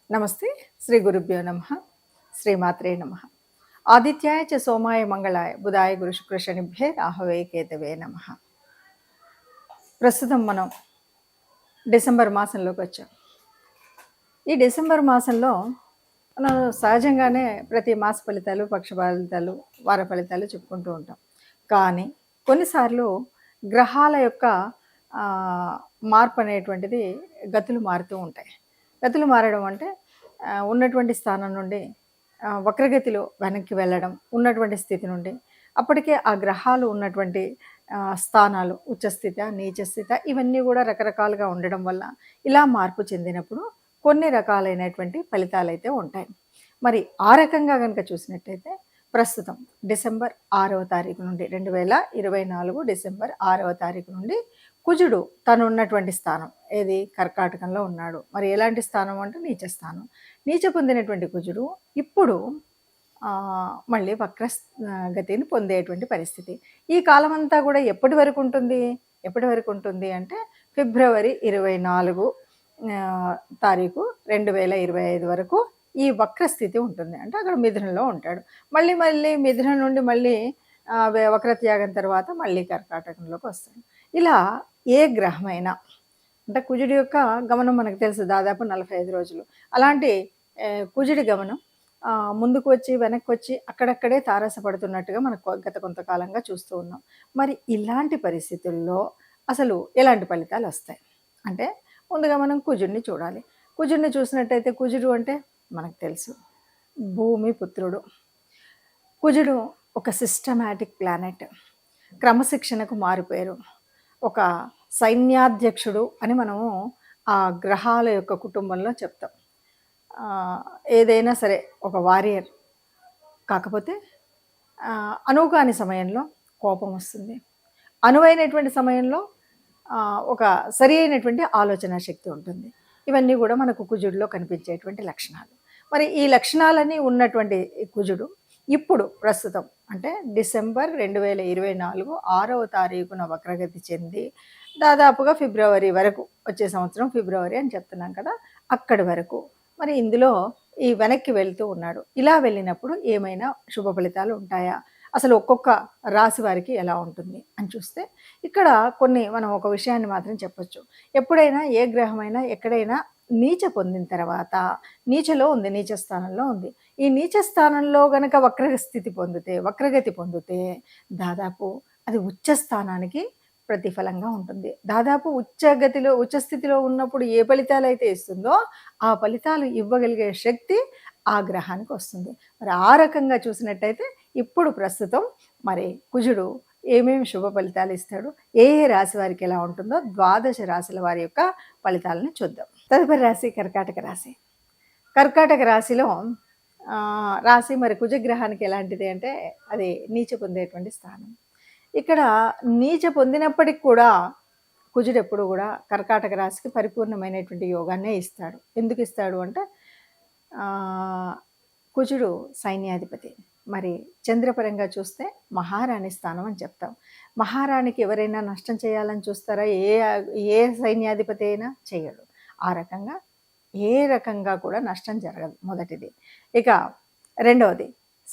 నమస్తే. శ్రీ గురుభ్యో నమః. శ్రీమాత్రే నమః. ఆదిత్యాయ చ సోమాయ మంగళాయ బుధాయ గురు శుక్ర శనిభ్యే రాహవే కేతవే నమః. ప్రస్తుతం మనం డిసెంబర్ మాసంలోకి వచ్చాం. ఈ డిసెంబర్ మాసంలో మనం సహజంగానే ప్రతి మాస ఫలితాలు, పక్ష ఫలితాలు, వార ఫలితాలు చెప్పుకుంటూ ఉంటాం. కానీ కొన్నిసార్లు గ్రహాల యొక్క మార్పు అనేటువంటిది గతులు మారుతూ ఉంటాయి. గతులు మారడం అంటే ఉన్నటువంటి స్థానం నుండి వక్రగతిలో వెనక్కి వెళ్ళడం, ఉన్నటువంటి స్థితి నుండి అప్పటికే ఆ గ్రహాలు ఉన్నటువంటి స్థానాలు ఉచ్చస్థిత, నీచస్థిత ఇవన్నీ కూడా రకరకాలుగా ఉండడం వల్ల ఇలా మార్పు చెందినప్పుడు కొన్ని రకాలైనటువంటి ఫలితాలైతే ఉంటాయి. మరి ఆ రకంగా కనుక చూసినట్టయితే ప్రస్తుతం డిసెంబర్ 6వ తారీఖు నుండి 2024 డిసెంబర్ 6వ తారీఖు నుండి కుజుడు తను ఉన్నటువంటి స్థానం ఏది కర్కాటకంలో ఉన్నాడు. మరి ఎలాంటి స్థానం అంటే నీచ స్థానం. నీచ పొందినటువంటి కుజుడు ఇప్పుడు మళ్ళీ వక్ర గతిని పొందేటువంటి పరిస్థితి. ఈ కాలం అంతా కూడా ఎప్పటి వరకు ఉంటుంది అంటే ఫిబ్రవరి 24 తారీఖు 2025 వరకు ఈ వక్ర స్థితి ఉంటుంది. అంటే అక్కడ మిథునంలో ఉంటాడు. మళ్ళీ మిథునం నుండి మళ్ళీ వక్రత్యాగం తర్వాత మళ్ళీ కర్కాటకంలోకి వస్తాడు. ఇలా ఏ గ్రహమైనా అంటే కుజుడి యొక్క గమనం మనకు తెలుసు దాదాపు 45 రోజులు. అలాంటి కుజుడి గమనం ముందుకు వచ్చి వెనక్కి వచ్చి అక్కడక్కడే తారసపడుతున్నట్టుగా మనకు గత కొంతకాలంగా చూస్తూ ఉన్నాం. మరి ఇలాంటి పరిస్థితుల్లో అసలు ఎలాంటి ఫలితాలు వస్తాయి అంటే ముందుగా మనం కుజుడిని చూడాలి. కుజుడిని చూసినట్టయితే కుజుడు అంటే మనకు తెలుసు భూమి పుత్రుడు. కుజుడు ఒక సిస్టమాటిక్ ప్లానెట్, క్రమశిక్షణకు మారిపోయారు, ఒక సైన్యాధ్యక్షుడు అని మనము ఆ గ్రహాల యొక్క కుటుంబంలో చెప్తాం. ఏదైనా సరే ఒక వారియర్. కాకపోతే అనువుకాని సమయంలో కోపం వస్తుంది, అనువైనటువంటి సమయంలో ఒక సరి అయినటువంటి ఆలోచన శక్తి ఉంటుంది. ఇవన్నీ కూడా మనకు కుజుడిలో కనిపించేటువంటి లక్షణాలు. మరి ఈ లక్షణాలన్నీ ఉన్నటువంటి కుజుడు ఇప్పుడు ప్రస్తుతం అంటే డిసెంబర్ 2024 6వ తారీఖున వక్రగతి చెంది దాదాపుగా ఫిబ్రవరి వరకు, వచ్చే సంవత్సరం ఫిబ్రవరి అని చెప్తున్నాం కదా, అక్కడి వరకు మరి ఇందులో ఈ వెనక్కి వెళ్తూ ఉన్నాడు. ఇలా వెళ్ళినప్పుడు ఏమైనా శుభ ఫలితాలు ఉంటాయా, అసలు ఒక్కొక్క రాశి వారికి ఎలా ఉంటుంది అని చూస్తే ఇక్కడ మనం ఒక విషయాన్ని మాత్రం చెప్పొచ్చు. ఎప్పుడైనా ఏ గ్రహమైనా ఎక్కడైనా నీచ పొందిన తర్వాత నీచలో ఉంది, నీచ స్థానంలో ఉంది. ఈ నీచ స్థానంలో గనక వక్రగతి పొందితే దాదాపు అది ఉచ్చ స్థానానికి ప్రతిఫలంగా ఉంటుంది. దాదాపు ఉచ్చస్థితిలో ఉన్నప్పుడు ఏ ఫలితాలు అయితే ఇస్తుందో ఆ ఫలితాలు ఇవ్వగలిగే శక్తి ఆ గ్రహానికి వస్తుంది. మరి ఆ రకంగా చూసినట్టయితే ఇప్పుడు ప్రస్తుతం మరి కుజుడు ఏమేమి శుభ ఫలితాలు ఇస్తాడు, ఏ రాశి వారికి ఎలా ఉంటుందో 12 రాశుల వారి యొక్క ఫలితాలను చూద్దాం. తదుపరి రాశి కర్కాటక రాశి. కర్కాటక రాశిలో రాశి మరి కుజగ్రహానికి ఎలాంటిది అంటే అది నీచ పొందేటువంటి స్థానం. ఇక్కడ నీచ పొందినప్పటికి కూడా కుజుడు ఎప్పుడు కూడా కర్కాటక రాశికి పరిపూర్ణమైనటువంటి యోగాన్నే ఇస్తాడు. ఎందుకు ఇస్తాడు అంటే కుజుడు సైన్యాధిపతి. మరి చంద్రపరంగా చూస్తే మహారాణి స్థానం అని చెప్తాం. మహారాణికి ఎవరైనా నష్టం చేయాలని చూస్తారా? ఏ సైన్యాధిపతి అయినా చేయడు. ఆ రకంగా ఏ రకంగా కూడా నష్టం జరగదు, మొదటిది. ఇక రెండవది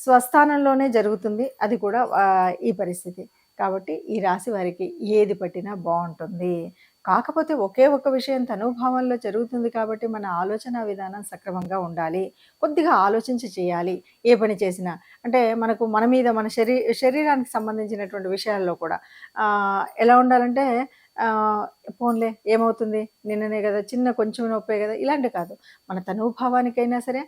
స్వస్థానంలోనే జరుగుతుంది, అది కూడా ఈ పరిస్థితి. కాబట్టి ఈ రాశి వారికి ఏది పట్టినా బాగుంటుంది. కాకపోతే ఒకే ఒక విషయం తనుభావంలో జరుగుతుంది కాబట్టి మన ఆలోచన విధానం సక్రమంగా ఉండాలి. కొద్దిగా ఆలోచించి చేయాలి ఏ పని చేసినా. అంటే మన మీద మన శరీరానికి సంబంధించినటువంటి విషయాల్లో కూడా ఎలా ఉండాలంటే పోన్లే ఏమవుతుంది, నిన్ననే కదా, కొంచెం నొప్పే కదా, ఇలాంటి కాదు. మన తనుభావానికైనా సరే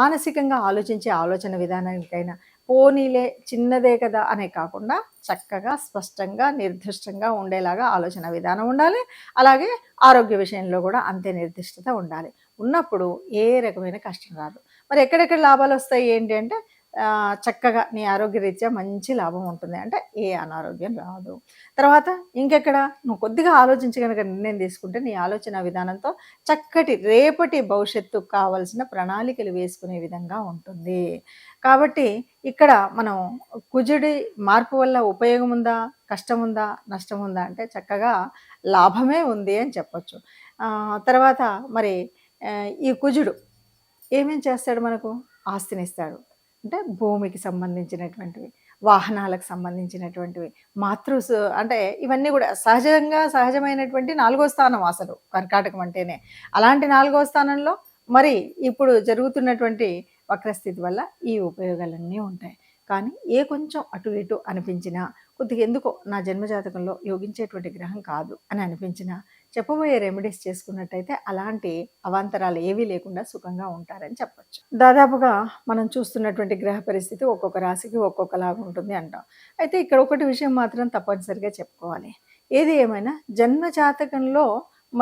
మానసికంగా ఆలోచించే ఆలోచన విధానానికైనా పోనీలే చిన్నదే కదా అనే కాకుండా చక్కగా స్పష్టంగా నిర్దిష్టంగా ఉండేలాగా ఆలోచన విధానం ఉండాలి. అలాగే ఆరోగ్య విషయంలో కూడా అంతే నిర్దిష్టత ఉండాలి. ఉన్నప్పుడు ఏ రకమైన కష్టం రాదు. మరి ఎక్కడెక్కడ లాభాలు వస్తాయి ఏంటి అంటే చక్కగా నీ ఆరోగ్యరీత్యా మంచి లాభం ఉంటుంది, అంటే ఏ అనారోగ్యం రాదు. తర్వాత ఇంకెక్కడ నువ్వు కొద్దిగా ఆలోచించి కనుక నిర్ణయం తీసుకుంటే నీ ఆలోచన విధానంతో చక్కటి రేపటి భవిష్యత్తుకు కావలసిన ప్రణాళికలు వేసుకునే విధంగా ఉంటుంది. కాబట్టి ఇక్కడ మనం కుజుడి మార్పు వల్ల ఉపయోగం ఉందా, కష్టం ఉందా, నష్టం ఉందా అంటే చక్కగా లాభమే ఉంది అని చెప్పొచ్చు. తర్వాత మరి ఈ కుజుడు ఏమేం చేస్తాడు మనకు? ఆస్తినిస్తాడు. అంటే భూమికి సంబంధించినటువంటివి, వాహనాలకు సంబంధించినటువంటివి, అంటే ఇవన్నీ గూడా సహజమైనటువంటి 4 స్థానం అసలు కర్కాటకం అంటేనే. అలాంటి 4 స్థానంలో మరి ఇప్పుడు జరుగుతున్నటువంటి వక్రస్థితి వల్ల ఈ ఉపయోగాలన్నీ ఉంటాయి. కానీ కొంచెం అటు ఇటు అనిపించినా, కొద్దిగా ఎందుకో నా జన్మజాతకంలో యోగించేటువంటి గ్రహం కాదు అని అనిపించినా, చెప్పబోయే రెమెడీస్ చేసుకున్నట్టయితే అలాంటి అవాంతరాలు ఏవీ లేకుండా సుఖంగా ఉంటారని చెప్పొచ్చు. దాదాపుగా మనం చూస్తున్నటువంటి గ్రహ పరిస్థితి ఒక్కొక్క రాశికి ఒక్కొక్కలాగా ఉంటుంది అంటాం. అయితే ఇక్కడ ఒకటి విషయం మాత్రం తప్పనిసరిగా చెప్పుకోవాలి. ఏది ఏమైనా జన్మ జాతకంలో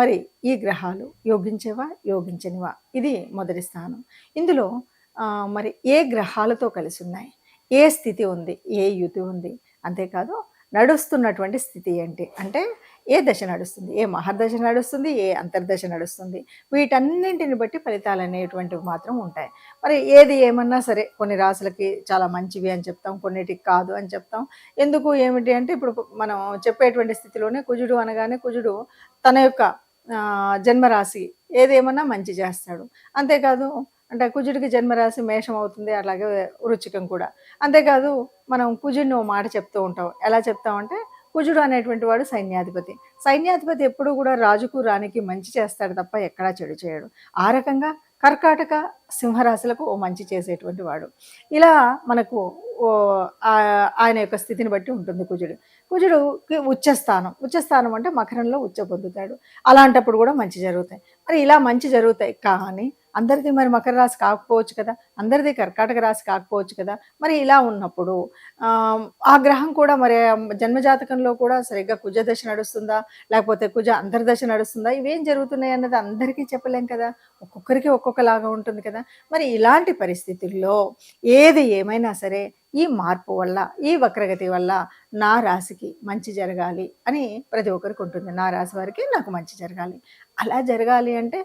మరి ఈ గ్రహాలు యోగించేవా? యోగించనివా? ఇది మొదటి స్థానం. ఇందులో మరి ఏ గ్రహాలతో కలిసి ఉన్నాయి? ఏ స్థితి ఉంది? ఏ యుతి ఉంది? అంతేకాదు నడుస్తున్నటువంటి స్థితి ఏంటి? అంటే ఏ దశ నడుస్తుంది? ఏ మహర్దశ నడుస్తుంది? ఏ అంతర్దశ నడుస్తుంది? వీటన్నింటిని బట్టి ఫలితాలనేటువంటివి మాత్రం ఉంటాయి. మరి ఏది ఏమన్నా సరే కొన్ని రాసులకి చాలా మంచివి అని చెప్తాం, కొన్నిటికి కాదు అని చెప్తాం. ఎందుకు ఏమిటి అంటే ఇప్పుడు మనం చెప్పేటువంటి స్థితిలోనే కుజుడు అనగానే కుజుడు తన యొక్క జన్మరాశి ఏదేమన్నా మంచి చేస్తాడు. అంతేకాదు అంటే కుజుడికి జన్మరాశి మేషం అవుతుంది, అలాగే వృచ్చికం కూడా. అంతేకాదు మనం కుజుడిని ఓ మాట చెప్తూ ఉంటాం. ఎలా చెప్తామంటే కుజుడు అనేటువంటి వాడు సైన్యాధిపతి. సైన్యాధిపతి ఎప్పుడూ కూడా రాజుకు రాణికి మంచి చేస్తాడు తప్ప ఎక్కడా చెడు చేయడు. ఆ రకంగా కర్కాటక సింహరాశులకు ఓ మంచి చేసేటువంటి వాడు. ఇలా మనకు ఆయన యొక్క స్థితిని బట్టి ఉంటుంది కుజుడు. కుజుడుకి ఉచ్చస్థానం అంటే మకరంలో ఉచ్చ పొందుతాడు. అలాంటప్పుడు కూడా మంచి జరుగుతాయి. మరి ఇలా మంచి జరుగుతాయి కానీ అందరిది మరి మకర రాశి కాకపోవచ్చు కదా, అందరిది కర్కాటక రాశి కాకపోవచ్చు కదా. మరి ఇలా ఉన్నప్పుడు ఆ గ్రహం కూడా మరి జన్మజాతకంలో కూడా సరిగ్గా కుజ దశ నడుస్తుందా, లేకపోతే కుజ అంతర్దశ నడుస్తుందా, ఇవేం జరుగుతున్నాయి అన్నది అందరికీ చెప్పలేం కదా, ఒక్కొక్కరికి ఒక్కొక్కలాగా ఉంటుంది కదా. మరి ఇలాంటి పరిస్థితుల్లో ఏది ఏమైనా సరే ఈ మార్పు వల్ల, ఈ వక్రగతి వల్ల నా రాశికి మంచి జరగాలి అని ప్రతి ఒక్కరికి ఉంటుంది. నా రాశి వారికి నాకు మంచి జరగాలి. అలా జరగాలి అంటే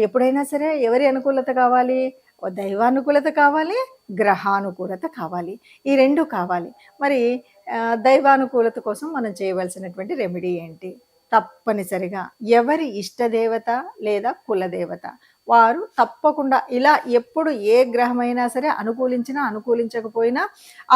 ఎప్పుడైనా సరే ఎవరి అనుకూలత కావాలి? దైవానుకూలత కావాలి, గ్రహానుకూలత కావాలి. ఈ 2 కావాలి. మరి దైవానుకూలత కోసం మనం చేయవలసినటువంటి రెమెడీ ఏంటి? తప్పనిసరిగా ఎవరి ఇష్టదేవత లేదా కులదేవత వారు తప్పకుండా ఇలా ఎప్పుడు ఏ గ్రహమైనా సరే అనుకూలించినా అనుకూలించకపోయినా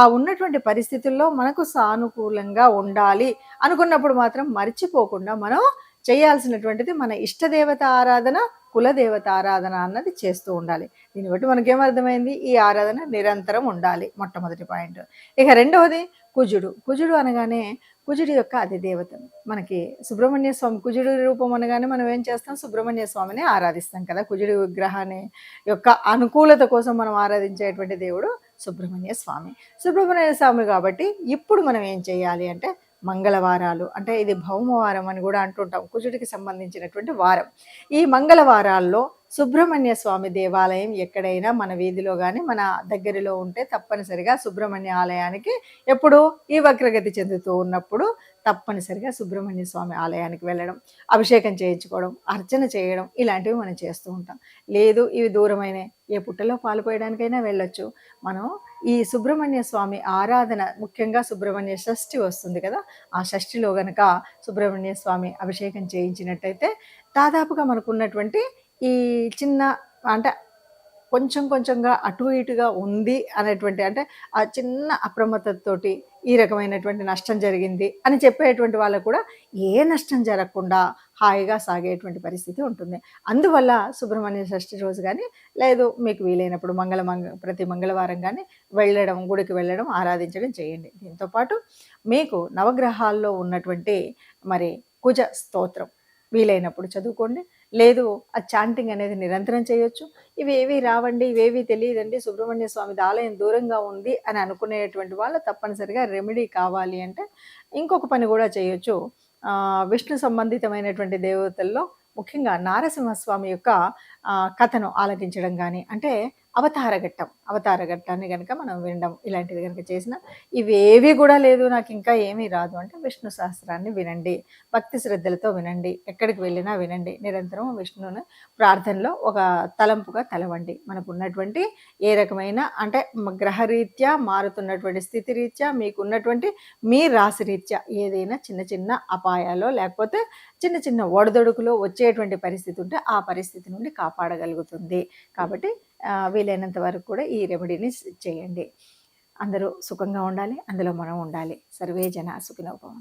ఆ ఉన్నటువంటి పరిస్థితుల్లో మనకు సానుకూలంగా ఉండాలి అనుకున్నప్పుడు మాత్రం మర్చిపోకుండా మనం చేయాల్సినటువంటిది మన ఇష్టదేవత ఆరాధన, కులదేవత ఆరాధన అన్నది చేస్తూ ఉండాలి. దీన్ని బట్టి మనకేమర్థమైంది? ఈ ఆరాధన నిరంతరం ఉండాలి, మొట్టమొదటి పాయింట్. ఇక రెండవది కుజుడు అనగానే కుజుడి యొక్క అధిదేవత మనకి సుబ్రహ్మణ్య స్వామి. కుజుడి రూపం అనగానే మనం ఏం చేస్తాం? సుబ్రహ్మణ్య స్వామిని ఆరాధిస్తాం కదా. కుజుడి విగ్రహాన్ని యొక్క అనుకూలత కోసం మనం ఆరాధించేటువంటి దేవుడు సుబ్రహ్మణ్య స్వామి కాబట్టి ఇప్పుడు మనం ఏం చేయాలి అంటే మంగళవారాలు, అంటే ఇది భౌమవారం అని కూడా అంటుంటాం, కుజుడికి సంబంధించినటువంటి వారం. ఈ మంగళవారాల్లో సుబ్రహ్మణ్య స్వామి దేవాలయం ఎక్కడైనా మన వీధిలో కానీ మన దగ్గరలో ఉంటే తప్పనిసరిగా సుబ్రహ్మణ్య ఆలయానికి ఎప్పుడు ఈ వక్రగతి చెందుతూ ఉన్నప్పుడు తప్పనిసరిగా సుబ్రహ్మణ్య స్వామి ఆలయానికి వెళ్ళడం, అభిషేకం చేయించుకోవడం, అర్చన చేయడం ఇలాంటివి మనం చేస్తూ ఉంటాం. లేదు ఇవి దూరమైన ఏ పుట్టలో పాలు పోయడానికైనా వెళ్ళొచ్చు. మనం ఈ సుబ్రహ్మణ్య స్వామి ఆరాధన, ముఖ్యంగా సుబ్రహ్మణ్య షష్ఠి వస్తుంది కదా, ఆ షష్ఠిలో గనక సుబ్రహ్మణ్య స్వామి అభిషేకం చేయించినట్టయితే దాదాపుగా మనకున్నటువంటి ఈ చిన్న అంటే కొంచెంగా అటు ఇటుగా ఉంది అనేటువంటి, అంటే ఆ చిన్న అప్రమత్తతోటి ఈ రకమైనటువంటి నష్టం జరిగింది అని చెప్పేటువంటి వాళ్ళకు కూడా ఏ నష్టం జరగకుండా హాయిగా సాగేటువంటి పరిస్థితి ఉంటుంది. అందువల్ల సుబ్రహ్మణ్య షష్ఠి రోజు కానీ లేదు మీకు వీలైనప్పుడు ప్రతి మంగళవారం కానీ గుడికి వెళ్ళడం, ఆరాధించడం చేయండి. దీంతోపాటు మీకు నవగ్రహాల్లో ఉన్నటువంటి మరి కుజ స్తోత్రం వీలైనప్పుడు చదువుకోండి. లేదు ఆ చాంటింగ్ అనేది నిరంతరం చేయొచ్చు. ఇవేవి రావండి, ఇవేవి తెలియదండి, సుబ్రహ్మణ్య స్వామిది ఆలయం దూరంగా ఉంది అని అనుకునేటువంటి వాళ్ళు తప్పనిసరిగా రెమెడీ కావాలి అంటే ఇంకొక పని కూడా చేయొచ్చు. విష్ణు సంబంధితమైనటువంటి దేవతల్లో ముఖ్యంగా నారసింహస్వామి యొక్క కథను ఆలకించడం కానీ, అంటే అవతారఘట్టాన్ని కనుక మనం వినడం ఇలాంటిది కనుక చేసిన, ఇవేవి కూడా లేదు నాకు ఇంకా ఏమీ రాదు అంటే విష్ణు సహస్రాన్ని వినండి, భక్తి శ్రద్ధలతో వినండి, ఎక్కడికి వెళ్ళినా వినండి, నిరంతరం విష్ణువుని ప్రార్థనలో ఒక తలంపుగా తలవండి. మనకు ఉన్నటువంటి ఏ రకమైన అంటే గ్రహరీత్యా మారుతున్నటువంటి స్థితి రీత్యా మీకున్నటువంటి మీ రాశి రీత్యా ఏదైనా చిన్న అపాయాలో లేకపోతే చిన్న ఒడదొడుకులో వచ్చేటువంటి పరిస్థితి ఉంటే ఆ పరిస్థితి నుండి కాపాడగలుగుతుంది. కాబట్టి వీలైనంత వరకు కూడా ఈ రెమెడీని చేయండి. అందరూ సుఖంగా ఉండాలి. అందులో మనం ఉండాలి. సర్వే జన సుఖినో భవంతు.